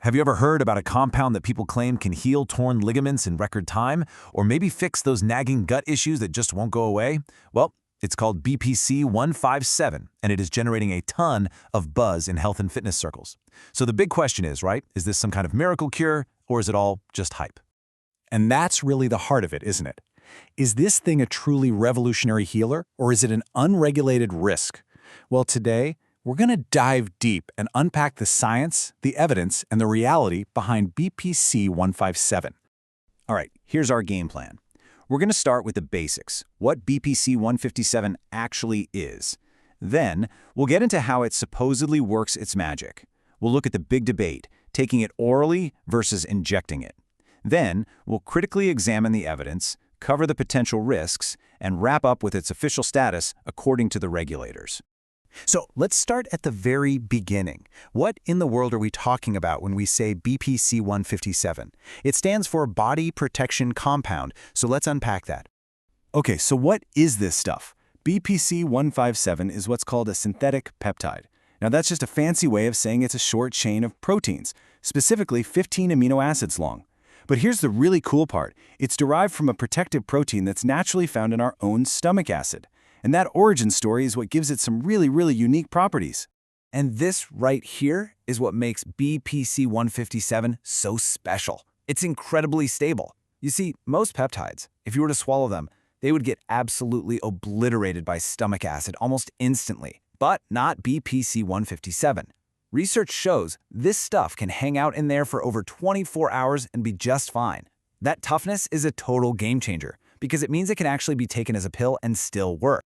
Have you ever heard about a compound that people claim can heal torn ligaments in record time, or maybe fix those nagging gut issues that just won't go away? Well, it's called BPC-157, and it is generating a ton of buzz in health and fitness circles. So the big question is, right, is this some kind of miracle cure, or is it all just hype? And that's really the heart of it, isn't it? Is this thing a truly revolutionary healer, or is it an unregulated risk? Well, today, we're going to dive deep and unpack the science, the evidence, and the reality behind BPC-157. All right, here's our game plan. We're going to start with the basics, what BPC-157 actually is. Then, we'll get into how it supposedly works its magic. We'll look at the big debate, taking it orally versus injecting it. Then, we'll critically examine the evidence, cover the potential risks, and wrap up with its official status according to the regulators. So let's start at the very beginning. What in the world are we talking about when we say BPC-157? It stands for Body Protection Compound, so let's unpack that. Okay, so what is this stuff? BPC-157 is what's called a synthetic peptide. Now that's just a fancy way of saying it's a short chain of proteins, specifically 15 amino acids long. But here's the really cool part. It's derived from a protective protein that's naturally found in our own stomach acid. And that origin story is what gives it some really unique properties. And this right here is what makes BPC-157 so special. It's incredibly stable. You see, most peptides, if you were to swallow them, they would get absolutely obliterated by stomach acid almost instantly. But not BPC-157. Research shows this stuff can hang out in there for over 24 hours and be just fine. That toughness is a total game changer because it means it can actually be taken as a pill and still work.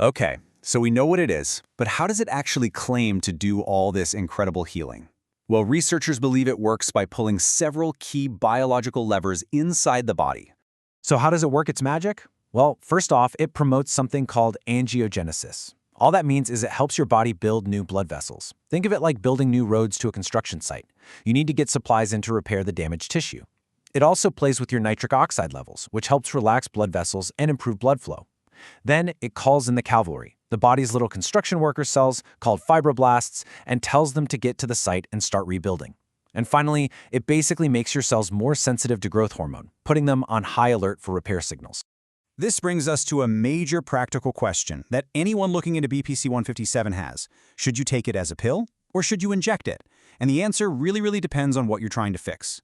Okay, so we know what it is, but how does it actually claim to do all this incredible healing? Well, researchers believe it works by pulling several key biological levers inside the body. So how does it work its magic? Well, first off, it promotes something called angiogenesis. All that means is it helps your body build new blood vessels. Think of it like building new roads to a construction site. You need to get supplies in to repair the damaged tissue. It also plays with your nitric oxide levels, which helps relax blood vessels and improve blood flow. Then it calls in the cavalry, the body's little construction worker cells called fibroblasts, and tells them to get to the site and start rebuilding. And finally, it basically makes your cells more sensitive to growth hormone, putting them on high alert for repair signals. This brings us to a major practical question that anyone looking into BPC-157 has. Should you take it as a pill, or should you inject it? And the answer really depends on what you're trying to fix.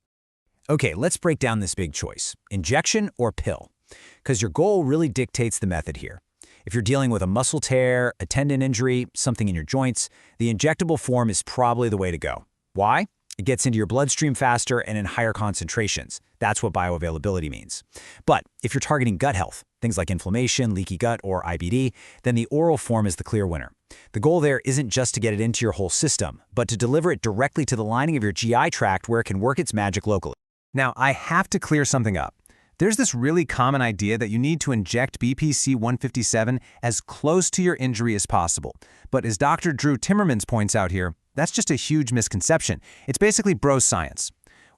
Okay, let's break down this big choice, injection or pill. Because your goal really dictates the method here. If you're dealing with a muscle tear, a tendon injury, something in your joints, the injectable form is probably the way to go. Why? It gets into your bloodstream faster and in higher concentrations. That's what bioavailability means. But if you're targeting gut health, things like inflammation, leaky gut, or IBD, then the oral form is the clear winner. The goal there isn't just to get it into your whole system, but to deliver it directly to the lining of your GI tract where it can work its magic locally. Now, I have to clear something up. There's this really common idea that you need to inject BPC-157 as close to your injury as possible. But as Dr. Drew Timmermans points out here, that's just a huge misconception. It's basically bro science.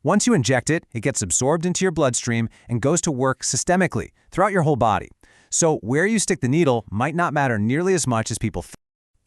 Once you inject it, it gets absorbed into your bloodstream and goes to work systemically throughout your whole body. So where you stick the needle might not matter nearly as much as people think.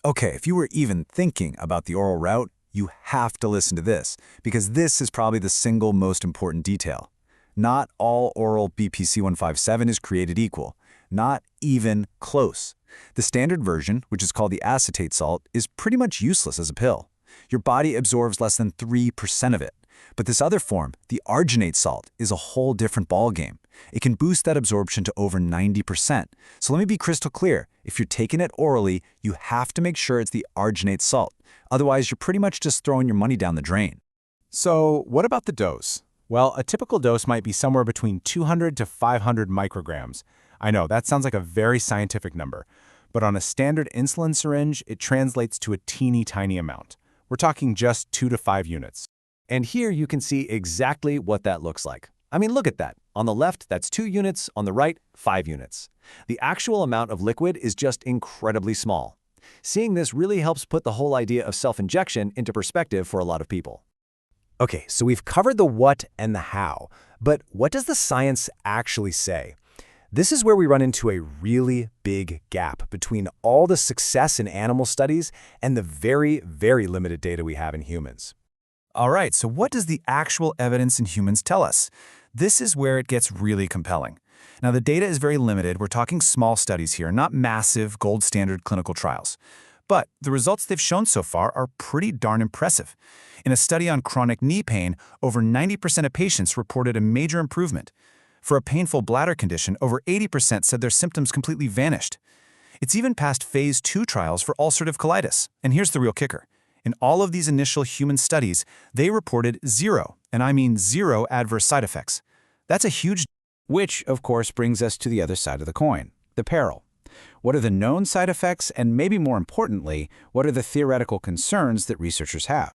Okay, if you were even thinking about the oral route, you have to listen to this, because this is probably the single most important detail. Not all oral BPC-157 is created equal, not even close. The standard version, which is called the acetate salt, is pretty much useless as a pill. Your body absorbs less than 3% of it. But this other form, the arginate salt, is a whole different ballgame. It can boost that absorption to over 90%. So let me be crystal clear. If you're taking it orally, you have to make sure it's the arginate salt. Otherwise, you're pretty much just throwing your money down the drain. So what about the dose? Well, a typical dose might be somewhere between 200 to 500 micrograms. I know, that sounds like a very scientific number. But on a standard insulin syringe, it translates to a teeny tiny amount. We're talking just 2 to 5 units. And here you can see exactly what that looks like. I mean, look at that. On the left, that's 2 units. On the right, 5 units. The actual amount of liquid is just incredibly small. Seeing this really helps put the whole idea of self-injection into perspective for a lot of people. Okay, so we've covered the what and the how, but what does the science actually say? This is where we run into a really big gap between all the success in animal studies and the very limited data we have in humans. All right, so what does the actual evidence in humans tell us? This is where it gets really compelling. Now, the data is very limited. We're talking small studies here, not massive, gold standard clinical trials. But the results they've shown so far are pretty darn impressive. In a study on chronic knee pain, over 90% of patients reported a major improvement. For a painful bladder condition, over 80% said their symptoms completely vanished. It's even passed phase 2 trials for ulcerative colitis. And here's the real kicker. In all of these initial human studies, they reported zero, and I mean zero adverse side effects. That's a huge. Which, of course, brings us to the other side of the coin, the peril. What are the known side effects, and maybe more importantly, what are the theoretical concerns that researchers have?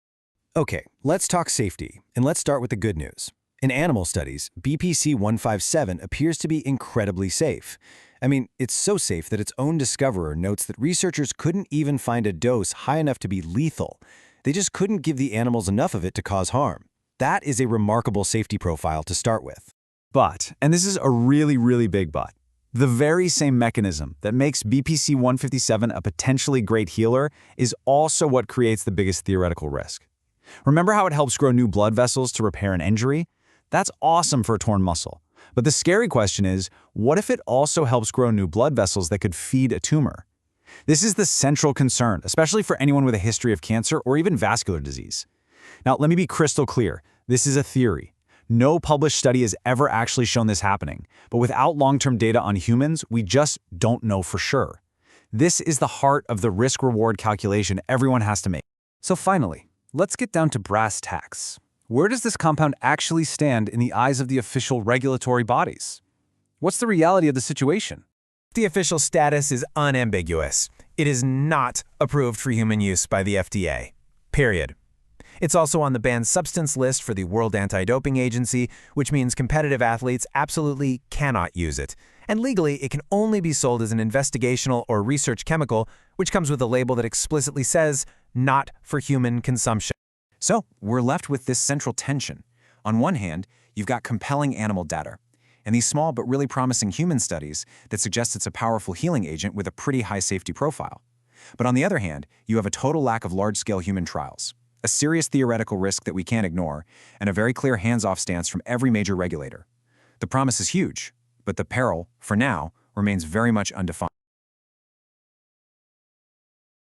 Okay, let's talk safety, and let's start with the good news. In animal studies, BPC-157 appears to be incredibly safe. I mean, it's so safe that its own discoverer notes that researchers couldn't even find a dose high enough to be lethal. They just couldn't give the animals enough of it to cause harm. That is a remarkable safety profile to start with. But, and this is a really, really big but, the very same mechanism that makes BPC-157 a potentially great healer is also what creates the biggest theoretical risk. Remember how it helps grow new blood vessels to repair an injury? That's awesome for a torn muscle. But the scary question is, what if it also helps grow new blood vessels that could feed a tumor? This is the central concern, especially for anyone with a history of cancer or even vascular disease. Now, let me be crystal clear. This is a theory. No published study has ever actually shown this happening, but without long-term data on humans, we just don't know for sure. This is the heart of the risk-reward calculation everyone has to make. So finally, let's get down to brass tacks. Where does this compound actually stand in the eyes of the official regulatory bodies? What's the reality of the situation? The official status is unambiguous. It is not approved for human use by the FDA. Period. It's also on the banned substance list for the World Anti-Doping Agency, which means competitive athletes absolutely cannot use it. And legally, it can only be sold as an investigational or research chemical, which comes with a label that explicitly says, not for human consumption. So, we're left with this central tension. On one hand, you've got compelling animal data, and these small but really promising human studies that suggest it's a powerful healing agent with a pretty high safety profile. But on the other hand, you have a total lack of large-scale human trials, a serious theoretical risk that we can't ignore, and a very clear hands-off stance from every major regulator. The promise is huge, but the peril, for now, remains very much undefined.